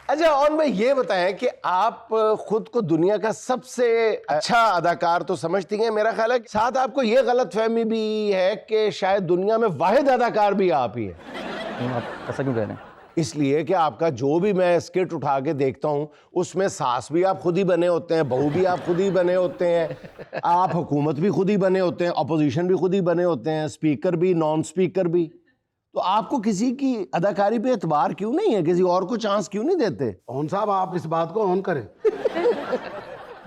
अच्छा और भाई ये बताएं कि आप खुद को दुनिया का सबसे अच्छा अदाकार तो समझती हैं, मेरा ख्याल है कि साथ आपको ये गलतफहमी भी है कि शायद दुनिया में वाहिद अदाकार भी आप ही हैं। क्यों, आप ऐसा क्यों कह रहे हैं? इसलिए कि आपका जो भी मैं स्किट उठा के देखता हूं उसमें सास भी आप खुद ही बने होते हैं, बहू भी आप खुद ही बने होते हैं, आप हुकूमत भी खुद ही बने होते हैं, अपोजिशन भी खुद ही बने होते हैं, स्पीकर भी, नॉन स्पीकर भी। तो आपको किसी की अदाकारी पे एतबार क्यों नहीं है, किसी और को चांस क्यों नहीं देते? कौन साहब आप इस बात को ऑन करें।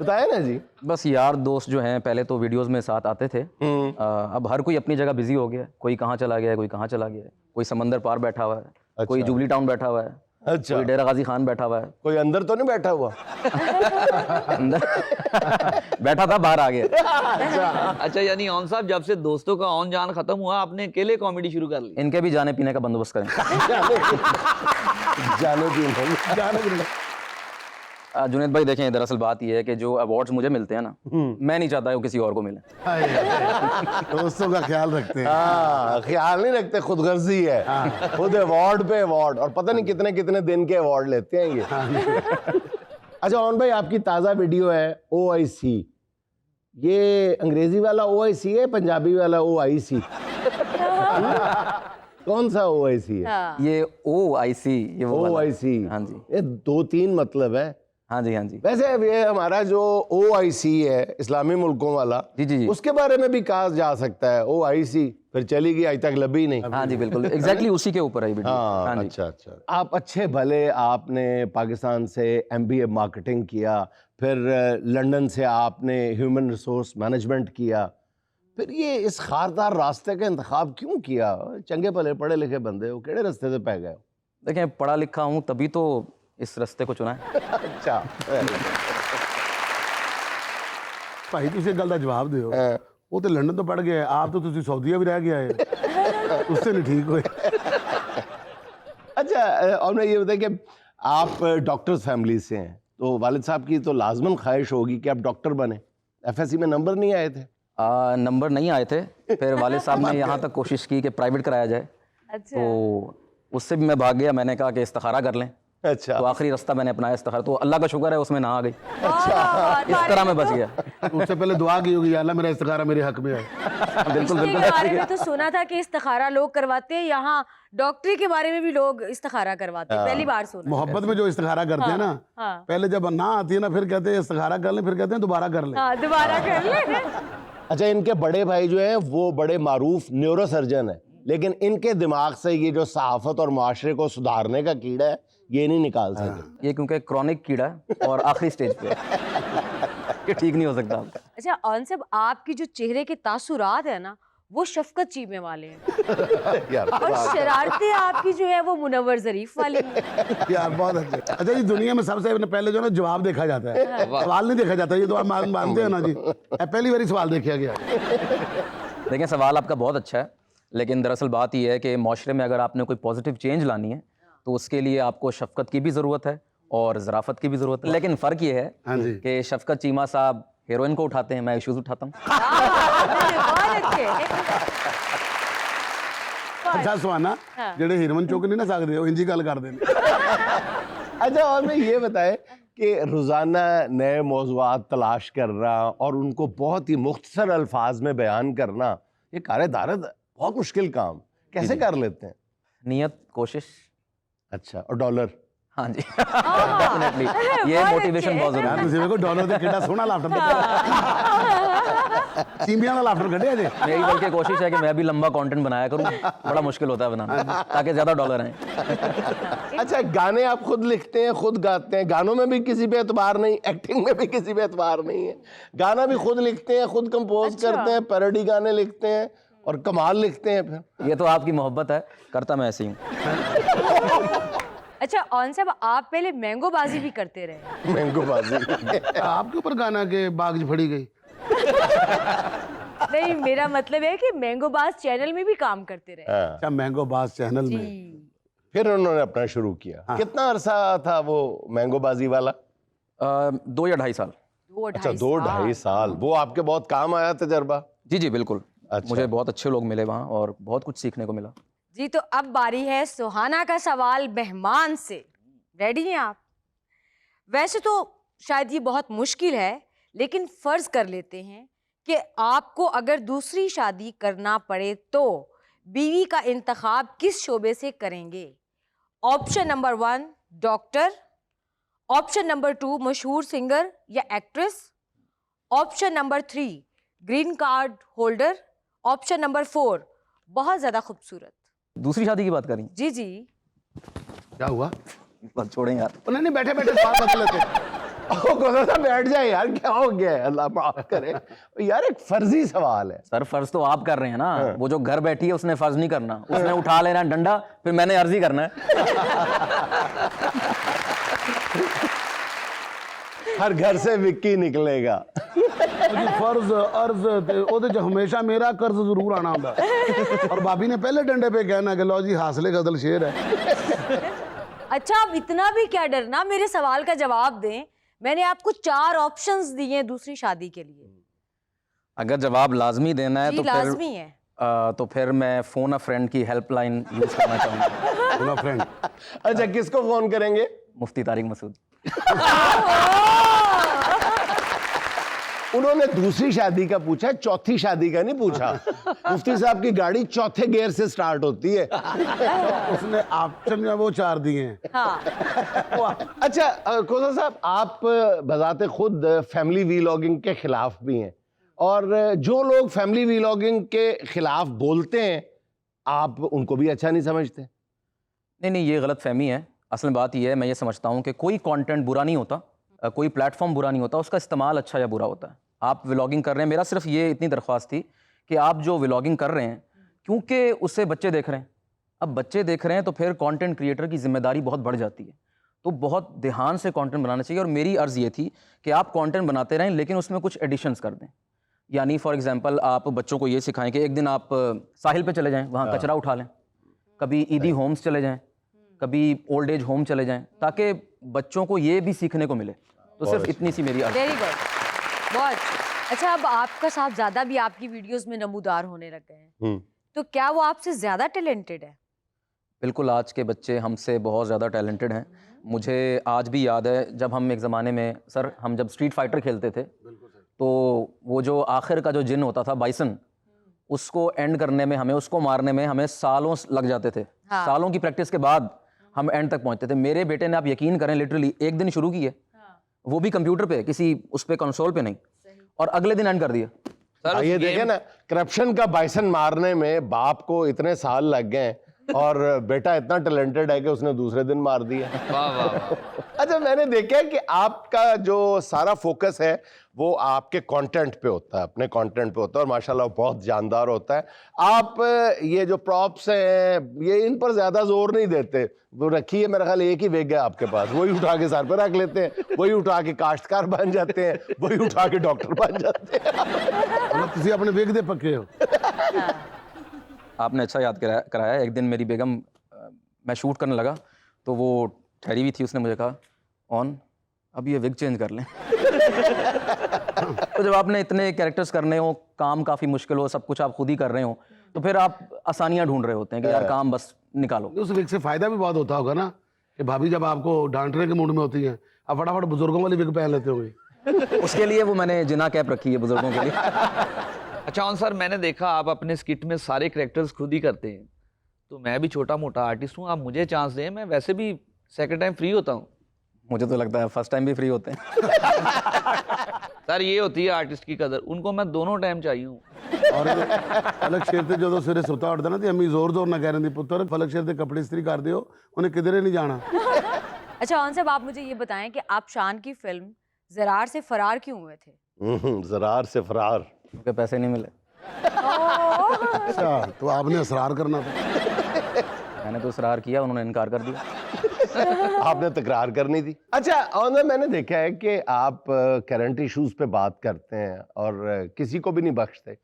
बताया ना जी। बस यार दोस्त जो हैं पहले तो वीडियोस में साथ आते थे, अब हर कोई अपनी जगह बिजी हो गया है। कोई कहाँ चला गया है, कोई कहाँ चला गया है, कोई समंदर पार बैठा हुआ है, कोई जुबली टाउन बैठा हुआ है, अच्छा, कोई डेरा गाजी खान बैठा हुआ है। कोई अंदर तो नहीं बैठा हुआ? अंदर बैठा था, बाहर आ गया। अच्छा, यानी ऑन साहब जब से दोस्तों का ऑन जान खत्म हुआ आपने अकेले कॉमेडी शुरू कर ली। इनके भी जाने पीने का बंदोबस्त करें। जाने भी जुनेद भाई देखें, दरअसल बात यह है कि जो अवार्ड्स मुझे मिलते हैं ना, मैं नहीं चाहता कि वो किसी और को मिले। दोस्तों का ख्याल रखते हैं। हाँ, ख्याल नहीं रखते, खुदगर्जी है। खुद अवार्ड पे अवार्ड, और पता नहीं कितने कितने दिन के अवार्ड लेते हैं ये। अच्छा ओन भाई, आपकी ताज़ा वीडियो है OIC, ये अंग्रेजी वाला OIC है, पंजाबी वाला OIC? कौन सा OIC है? ये OIC, ये वो वाला। OIC, हाँ जी, ये 2-3 मतलब है। हाँ जी, हाँ जी। वैसे अब ये हमारा जो OIC है इस्लामी मुल्कों वाला, जी जी जी, उसके बारे में भी कहा जा सकता है। OIC फिर चली गई, आज तक लबी नहीं। हाँ जी बिल्कुल, एग्जैक्टली उसी के ऊपर है ये वीडियो। हाँ, हाँ जी। अच्छा अच्छा। आप अच्छे भले, आपने पाकिस्तान से MBA मार्केटिंग किया, फिर लंदन से आपने ह्यूमन रिसोर्स मैनेजमेंट किया, फिर ये इस खारदार रास्ते का इंतखाब क्यों किया? चंगे भले पढ़े लिखे बंदे हो, केड़े रास्ते से पै गए हो? देखें, पढ़ा लिखा हूँ तभी तो इस रास्ते को चुना है। अच्छा, भाई ਤੁਸੀਂ ਗੱਲ ਦਾ ਜਵਾਬ ਦਿਓ। ਉਹ ਤੇ ਲੰਡਨ ਤੋਂ ਪੜ ਗਏ, ਆਪ तो ਤੁਸੀਂ सऊदीया भी रह गया है। उससे नहीं ठीक हुए। अच्छा और मैं ये बताया कि आप डॉक्टर फैमिली से हैं, तो वालिद साहब की तो लाजमन ख्वाहिश होगी कि आप डॉक्टर बने। FSC में नंबर नहीं आए थे? नंबर नहीं आए थे, फिर वालिद साहब ने यहाँ तक कोशिश की कि प्राइवेट कराया जाए। अच्छा। तो उससे भी मैं भाग गया। मैंने कहा कि इस्तिखारा कर लें, अच्छा, तो आखिरी रास्ता मैंने अपनाया इस्तिखारा। तो अल्लाह का शुक्र है उसमें ना आ गई, अच्छा, इस तरह मैं बच गया। उससे पहले दुआ की होगी, या अल्लाह मेरा इस्तिखारा मेरे हक में है। बिल्कुल रिश्ते बिल्कुल। के बारे में तो सुना था कि इस्तिखारा लोग करवाते हैं, यहाँ डॉक्टरी के बारे में भी लोग इस्तिखारा करवाते हैं, पहली बार सुना। मोहब्बत में जो इस्तिखारा करते हैं ना, हाँ। पहले जब ना आती है ना, फिर कहते हैं इस्तिखारा कर लें, फिर कहते हैं दोबारा कर लें। हाँ, दोबारा कर ले। अच्छा, इनके बड़े भाई जो हैं वो बड़े मारूफ न्यूरो सर्जन है, लेकिन इनके दिमाग से ये जो सहाफत और माशरे को सुधारने का कीड़ा है ये नहीं निकाल सके। ये क्योंकि क्रॉनिक कीड़ा है और आखिरी स्टेज पे है, ये ठीक नहीं हो सकता। अच्छा ऑन साहब, आपकी जो चेहरे के तासुरात है ना, वो शफकत चीमे वाले हैं, यार और शरारतें आपकी जो है वो मुनव्वर जरीफ वाली हैं। यार बहुत अच्छा। अच्छा जी, दुनिया में सबसे पहले जो है ना जवाब देखा जाता है, सवाल नहीं देखा जाता। ये तो आप मानते हैं ना जी, पहली बार सवाल देखा गया। देखिए, सवाल आपका बहुत अच्छा है, लेकिन दरअसल बात यह है कि माशरे में अगर आपने कोई पॉजिटिव चेंज लानी है तो उसके लिए आपको शफकत की भी ज़रूरत है और ज़राफ़त की भी ज़रूरत है। लेकिन फ़र्क ये है हाँ जी, कि शफकत चीमा साहब हीरोइन को उठाते हैं, मैं इश्यूज़ उठाता हूँ। बहुत अच्छे। अच्छा सुहाना, जेडे हीरोइन चुक नहीं ना सकते, वो इंजी गल करते हैं। अच्छा और मैं ये बताए कि रोज़ाना नए मौज़ूआत तलाश करना और उनको बहुत ही मुख्तसर अल्फाज में बयान करना, ये कार-ए-दारत बहुत मुश्किल काम, कैसे कर लेते हैं? नियत, कोशिश। अच्छा, और डॉलर? हाँ जी, डेफिनेटली ये मोटिवेशन बहुत यार ज़रूरी तुम देखो डॉलर दे कितना सोहना लाफ्टर चीमियां वाला लाफ्टर कढ़िया जे। है। मेरी बल्कि कोशिश है कि मैं भी लंबा कंटेंट बनाया करूँ, बड़ा मुश्किल होता है बनाना, ताकि ज़्यादा डॉलर आए। अच्छा, गाने आप खुद लिखते हैं, खुद गाते हैं, गानों में भी किसी पे एतबार नहीं, एक्टिंग में भी किसी पे एतबार नहीं है, गाना भी खुद लिखते हैं, खुद कंपोज करते हैं, पैरोडी गाने लिखते हैं और कमाल लिखते हैं। फिर ये तो आपकी मोहब्बत है, करता मैं ऐसे ही हूँ। अच्छा ऑन साहब, आप पहले मैंगो बाजी भी करते रहे। मैंगो बाजी आपके ऊपर गाना के बाग फड़ी गई। नहीं, मेरा मतलब है कि मैंगो बाज चैनल में भी काम करते रहे। हाँ। अच्छा, मैंगो बास चैनल में जी। फिर उन्होंने अपना शुरू किया। हाँ। कितना अरसा था वो मैंगो बाजी वाला? 2 या 2.5 साल। अच्छा, 2-2.5 साल। वो आपके बहुत काम आया तजर्बा? जी जी बिल्कुल। अच्छा। मुझे बहुत अच्छे लोग मिले वहाँ और बहुत कुछ सीखने को मिला। जी, तो अब बारी है सुहाना का सवाल मेहमान से। रेडी हैं आप? वैसे तो शायद ये बहुत मुश्किल है, लेकिन फर्ज कर लेते हैं कि आपको अगर दूसरी शादी करना पड़े तो बीवी का इंतखाब किस शोबे से करेंगे? Option number 1 doctor, option number 2 मशहूर सिंगर या actress, option number 3 green card holder, option number 4 बहुत ज्यादा खूबसूरत। दूसरी शादी की बात करें? जी जी। क्या हुआ? बस छोड़ें यार। नहीं नहीं, बैठे बैठे सवाल बदल लेते। कौन सा बैठ जाए यार, क्या हो गया है? अल्लाह माफ करे यार, एक फर्जी सवाल है। सर फर्ज तो आप कर रहे हैं ना, वो जो घर बैठी है उसने फर्ज नहीं करना, उसने उठा लेना है डंडा, फिर मैंने अर्जी करना है। हर घर से विक्की निकलेगा। फर्ज अर्ज ते ओदे च हमेशा मेरा कर्ज जरूर आना होंदा और भाभी ने पहले डंडे पे कहना कि लो जी हासिले गदल शेर है। अच्छा, अब इतना भी क्या डरना, मेरे सवाल का जवाब दें। मैंने आपको 4 ऑप्शंस दिए हैं दूसरी शादी के लिए। अगर जवाब लाजमी देना है जी तो लाजमी है। तो फिर मैं फोन अ फ्रेंड की हेल्पलाइन यूज करना चाहूँगा। बोला फ्रेंड। अच्छा, किसको फोन करेंगे? मुफ्ती तारिक मसूद। उन्होंने दूसरी शादी का पूछा, चौथी शादी का नहीं पूछा। मुफ्ती साहब की गाड़ी चौथे गियर से स्टार्ट होती है। उसने ऑप्शन में वो 4 दिए हैं। हाँ। अच्छा खोसा साहब, आप बजाते खुद फैमिली वीलॉगिंग के खिलाफ भी हैं, और जो लोग फैमिली वीलॉगिंग के खिलाफ बोलते हैं आप उनको भी अच्छा नहीं समझते? नहीं, ये गलत फहमी है। असल बात यह है, मैं ये समझता हूँ कि कोई कंटेंट बुरा नहीं होता, कोई प्लेटफॉर्म बुरा नहीं होता, उसका इस्तेमाल अच्छा या बुरा होता है। आप व्लॉगिंग कर रहे हैं, मेरा सिर्फ ये इतनी दरख्वास्त थी कि आप जो व्लॉगिंग कर रहे हैं, क्योंकि उससे बच्चे देख रहे हैं, अब बच्चे देख रहे हैं तो फिर कंटेंट क्रिएटर की जिम्मेदारी बहुत बढ़ जाती है, तो बहुत ध्यान से कंटेंट बनाना चाहिए। और मेरी अर्ज़ ये थी कि आप कंटेंट बनाते रहें, लेकिन उसमें कुछ एडिशंस कर दें। यानी फॉर एग्जांपल आप बच्चों को ये सिखाएं कि एक दिन आप साहिल पे चले जाएं, वहाँ कचरा उठा लें, कभी ईदी होम्स चले जाएं, कभी ओल्ड एज होम चले जाएं, ताकि बच्चों को ये भी सीखने को मिले। तो सिर्फ इतनी सी मेरी अर्ज़। वेरी गुड, बहुत अच्छा। अब आपका साहबजादा भी आपकी वीडियोस में नमूदार होने लग गए हैं, तो क्या वो आपसे ज्यादा टैलेंटेड है? बिल्कुल, आज के बच्चे हमसे बहुत ज़्यादा टैलेंटेड हैं। मुझे आज भी याद है जब हम एक ज़माने में, सर हम जब स्ट्रीट फाइटर खेलते थे, तो वो जो आखिर का जो जिन होता था बाइसन, उसको एंड करने में हमें, उसको मारने में हमें सालों लग जाते थे। हाँ। सालों की प्रैक्टिस के बाद हम एंड तक पहुंचते थे। मेरे बेटे ने, आप यकीन करें, लिटरली एक दिन शुरू किए, वो भी कंप्यूटर पे, किसी उस पे कंसोल पे नहीं, और अगले दिन एंड कर दिया। सर ये देखे ना, करप्शन का बाइसन मारने में बाप को इतने साल लग गए और बेटा इतना टैलेंटेड है कि उसने दूसरे दिन मार दिया। वाह वाह वाह। अच्छा, मैंने देखा है कि आपका जो सारा फोकस है वो आपके कंटेंट पे होता है, अपने कंटेंट पे होता है, और माशाल्लाह बहुत जानदार होता है। आप ये जो प्रॉप्स हैं, ये इन पर ज्यादा जोर नहीं देते, वो रखिए, मेरा ख्याल एक ही वेग है आपके पास, वही उठा के सर पे रख लेते हैं, वही उठा के काश्तकार बन जाते हैं, वही उठा के डॉक्टर बन जाते हैं। मतलब तुसी अपने वेग दे पक्के हो। आपने अच्छा याद कराया। एक दिन मेरी बेगम, मैं शूट करने लगा तो वो ठहरी हुई थी, उसने मुझे कहा, ऑन अब ये विग चेंज कर लें। तो जब आपने इतने कैरेक्टर्स करने हो, काम काफ़ी मुश्किल हो, सब कुछ आप खुद ही कर रहे हो, तो फिर आप आसानियाँ ढूंढ रहे होते हैं कि यार काम बस निकालो। उस विग से फायदा भी बहुत होता होगा ना, कि भाभी जब आपको डांटने के मूड में होती हैं, आप फटाफट बुजुर्गों वाली विग पहन लेते होंगे। उसके लिए वो मैंने जिना कैप रखी है बुजुर्गों के लिए। अच्छा ऑन सर, मैंने देखा आप अपने स्किट में सारे कैरेक्टर्स खुद ही करते हैं, तो मैं भी छोटा मोटा आर्टिस्ट हूँ, आप मुझे चांस दें, मैं वैसे भी सेकंड टाइम फ्री होता हूँ। मुझे तो लगता है फर्स्ट टाइम भी फ्री होते हैं। सर ये होती है आर्टिस्ट की कदर, उनको मैं दोनों टाइम चाहिए हूँ। और फलक शेर ते जो सवेरे सुता उठता ना, तो अम्मी जोर जोर ना कह रही पुत्र फलक शेर ते कपड़े इस्त्री कर दियो, उन्हें किधरे नहीं जाना। अच्छा ऑन साहब, आप मुझे ये बताएं कि आप शान की फिल्म ज़रार से फरार क्यों हुए थे? ज़रार से फरार, क्योंकि पैसे नहीं मिले। अच्छा, तो आपने असरार करना था। मैंने तो इसरार किया, उन्होंने इनकार कर दिया। आपने तकरार करनी थी। अच्छा ऑनर, मैंने देखा है कि आप करंट इश्यूज पे बात करते हैं और किसी को भी नहीं बख्शते।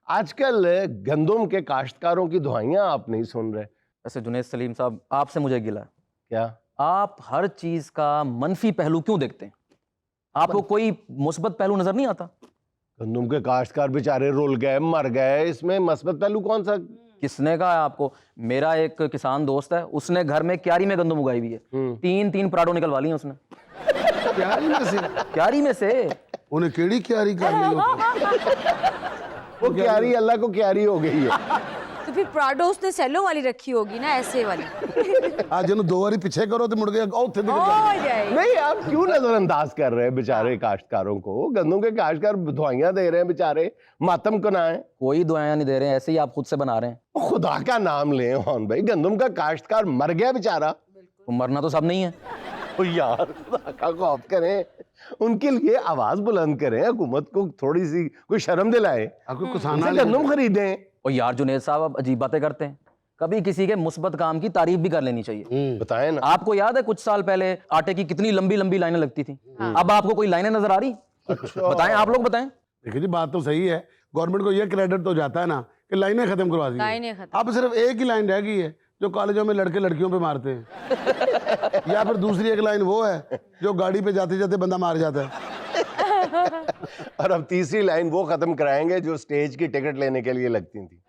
आजकल गंदम के काश्तकारों की दुआइयां आप नहीं सुन रहे। वैसे जुनैद सलीम साहब, आपसे मुझे गिला है, क्या आप हर चीज़ का मनफी पहलू क्यों देखते हैं? आपको कोई मुस्बत पहलू नजर नहीं आता? गंदम के काश्तकार बेचारे रुल गए, मर गए, इसमें मस्बत पहलू कौन सा? किसने कहा है आपको? मेरा एक किसान दोस्त है, उसने घर में क्यारी में गंदम उगाई हुई है, 3 पराठों निकलवा ली हैं उसने। क्यारी में से क्यारी में से। उन्हें केड़ी क्यारी करनी हो वो क्यारी अल्लाह को क्यारी हो गई है। तो फिर प्राडो उसने सेलो वाली रखी होगी ना, ऐसे वाली। आज जिन्हों 2 बारी पीछे करो तो मुड़ गया उत्थे दिख हो जाएगी। नहीं, आप क्यों नजरअंदाज कर रहे हैं बेचारे काश्तकारों को? गंदम के काश्तकार दुआइयां दे रहे हैं बेचारे, मातम कनाएं। कोई दुआएं नहीं दे रहे हैं, ऐसे ही आप खुद से बना रहे हैं। खुदा का नाम लें होन भाई, गंदम का काश्तकार मर गया बेचारा। तो मरना तो सब नहीं है। तो यार खुदा का खौफ करें, उनके लिए आवाज बुलंद करें, हुकूमत को थोड़ी सी कोई शर्म दिलाए, आपको किसान उनसे गंदम खरीदें। और यार जुनेद साहब, आप अजीब बातें करते हैं। कभी किसी के मुस्बत काम की तारीफ भी कर लेनी चाहिए। बताएं ना। आपको याद है कुछ साल पहले आटे की कितनी लंबी लंबी लाइनें लगती थी? अब आपको कोई लाइनें नजर आ रही? बताएं, आप लोग बताएं। देखिए जी, बात तो सही है, गवर्नमेंट को ये क्रेडिट तो जाता है ना कि लाइनें खत्म करवा दी। लाइनें खत्म। अब सिर्फ एक ही लाइन रह गई है जो कॉलेजों में लड़के लड़कियों पे मारते हैं, या फिर दूसरी एक लाइन वो है जो गाड़ी पे जाते जाते बंदा मार जाता है। और अब तीसरी लाइन वो खत्म कराएंगे जो स्टेज की टिकट लेने के लिए लगती थी।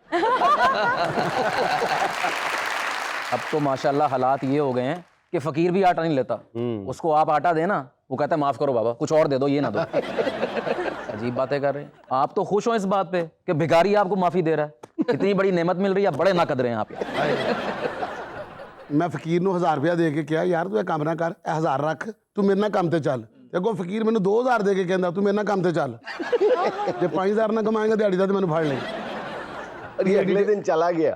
अब तो माशाल्लाह हालात ये हो गए हैं कि फकीर भी आटा नहीं लेता। उसको आप आटा देना, वो कहता है माफ करो बाबा, कुछ और दे दो, ये ना दो। अजीब बातें कर रहे हैं। आप तो खुश हो इस बात पे कि भिखारी आपको माफी दे रहा है। इतनी बड़ी नेमत मिल रही है, बड़े ना कदरे हैं आप यार। मैं फकीर ਨੂੰ 1000 रुपया दे के क्या यार तू एक काम ना कर, 1000 रख, तू मेरे ਨਾਲ ਕੰਮ ਤੇ ਚੱਲ। ਦੇਖੋ ਫਕੀਰ ਮੈਨੂੰ 2000 ਦੇ ਕੇ ਕਹਿੰਦਾ ਤੂੰ ਮੇਰੇ ਨਾਲ ਕੰਮ ਤੇ ਚੱਲ। ਜੇ 5000 ਨਾ ਕਮਾਏਗਾ ਦਿਹਾੜੀ ਦਾ ਤੇ ਮੈਨੂੰ ਫੜ ਲੈ। और ये अगले दिन चला गया।